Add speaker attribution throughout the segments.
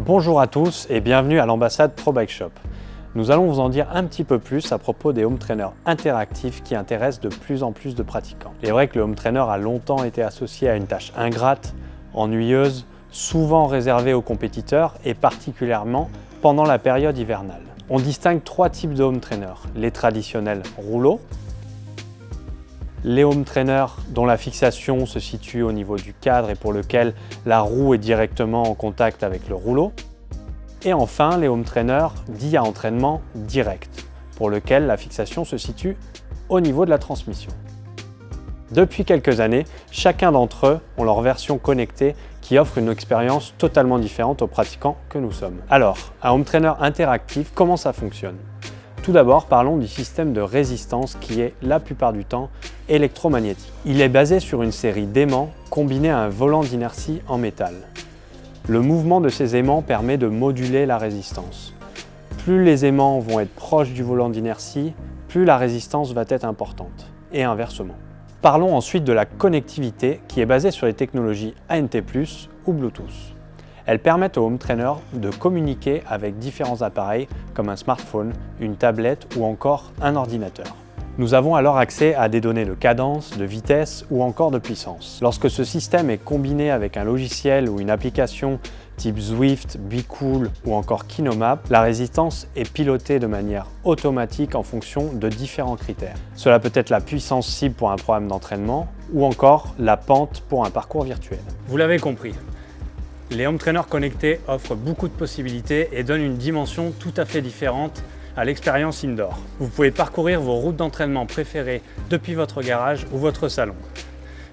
Speaker 1: Bonjour à tous et bienvenue à l'ambassade ProBike Shop. Nous allons vous en dire un petit peu plus à propos des home trainers interactifs qui intéressent de plus en plus de pratiquants. Il est vrai que le home trainer a longtemps été associé à une tâche ingrate, ennuyeuse, souvent réservée aux compétiteurs et particulièrement pendant la période hivernale. On distingue trois types de home trainers, les traditionnels rouleaux, les home trainers dont la fixation se situe au niveau du cadre et pour lequel la roue est directement en contact avec le rouleau. Et enfin, les home trainers dits à entraînement direct, pour lequel la fixation se situe au niveau de la transmission. Depuis quelques années, chacun d'entre eux ont leur version connectée qui offre une expérience totalement différente aux pratiquants que nous sommes. Alors, un home trainer interactif, comment ça fonctionne ? Tout d'abord, parlons du système de résistance qui est, la plupart du temps, électromagnétique. Il est basé sur une série d'aimants combinés à un volant d'inertie en métal. Le mouvement de ces aimants permet de moduler la résistance. Plus les aimants vont être proches du volant d'inertie, plus la résistance va être importante, et inversement. Parlons ensuite de la connectivité qui est basée sur les technologies ANT+, ou Bluetooth. Elles permettent aux home trainers de communiquer avec différents appareils comme un smartphone, une tablette ou encore un ordinateur. Nous avons alors accès à des données de cadence, de vitesse ou encore de puissance. Lorsque ce système est combiné avec un logiciel ou une application type Zwift, BeCool ou encore KinoMap, la résistance est pilotée de manière automatique en fonction de différents critères. Cela peut être la puissance cible pour un programme d'entraînement ou encore la pente pour un parcours virtuel. Vous l'avez compris. Les home trainers connectés offrent beaucoup de possibilités et donnent une dimension tout à fait différente à l'expérience indoor. Vous pouvez parcourir vos routes d'entraînement préférées depuis votre garage ou votre salon.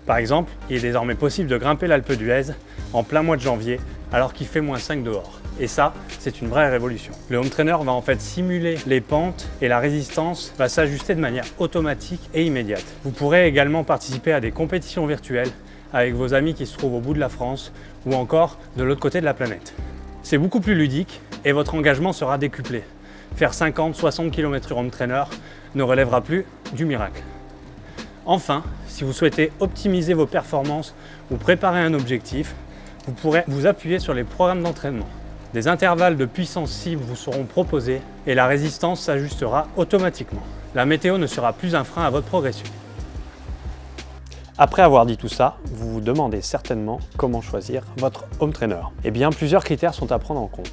Speaker 1: Par exemple, il est désormais possible de grimper l'Alpe d'Huez en plein mois de janvier alors qu'il fait -5 dehors. Et ça, c'est une vraie révolution. Le home trainer va en fait simuler les pentes et la résistance va s'ajuster de manière automatique et immédiate. Vous pourrez également participer à des compétitions virtuelles avec vos amis qui se trouvent au bout de la France ou encore de l'autre côté de la planète. C'est beaucoup plus ludique et votre engagement sera décuplé. Faire 50-60 km/h home trainer ne relèvera plus du miracle. Enfin, si vous souhaitez optimiser vos performances ou préparer un objectif, vous pourrez vous appuyer sur les programmes d'entraînement. Des intervalles de puissance cible vous seront proposés et la résistance s'ajustera automatiquement. La météo ne sera plus un frein à votre progression. Après avoir dit tout ça, vous vous demandez certainement comment choisir votre home trainer. Eh bien, plusieurs critères sont à prendre en compte.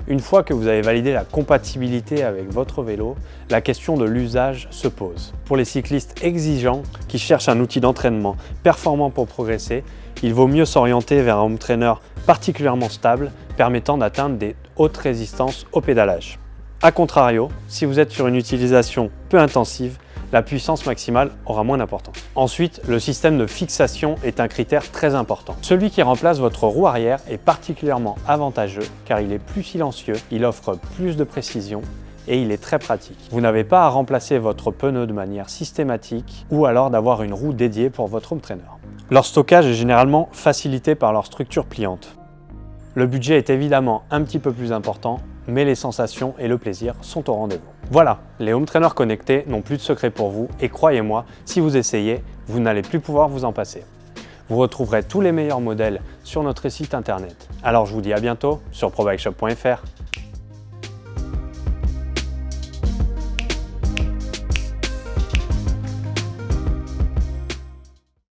Speaker 1: Une fois que vous avez validé la compatibilité avec votre vélo, la question de l'usage se pose. Pour les cyclistes exigeants qui cherchent un outil d'entraînement performant pour progresser, il vaut mieux s'orienter vers un home trainer particulièrement stable, permettant d'atteindre des hautes résistances au pédalage. A contrario, si vous êtes sur une utilisation peu intensive, la puissance maximale aura moins d'importance. Ensuite, le système de fixation est un critère très important. Celui qui remplace votre roue arrière est particulièrement avantageux car il est plus silencieux, il offre plus de précision et il est très pratique. Vous n'avez pas à remplacer votre pneu de manière systématique ou alors d'avoir une roue dédiée pour votre home trainer. Leur stockage est généralement facilité par leur structure pliante. Le budget est évidemment un petit peu plus important, mais les sensations et le plaisir sont au rendez-vous. Voilà, les home trainers connectés n'ont plus de secret pour vous et croyez-moi, si vous essayez, vous n'allez plus pouvoir vous en passer. Vous retrouverez tous les meilleurs modèles sur notre site internet. Alors je vous dis à bientôt sur probikeshop.fr.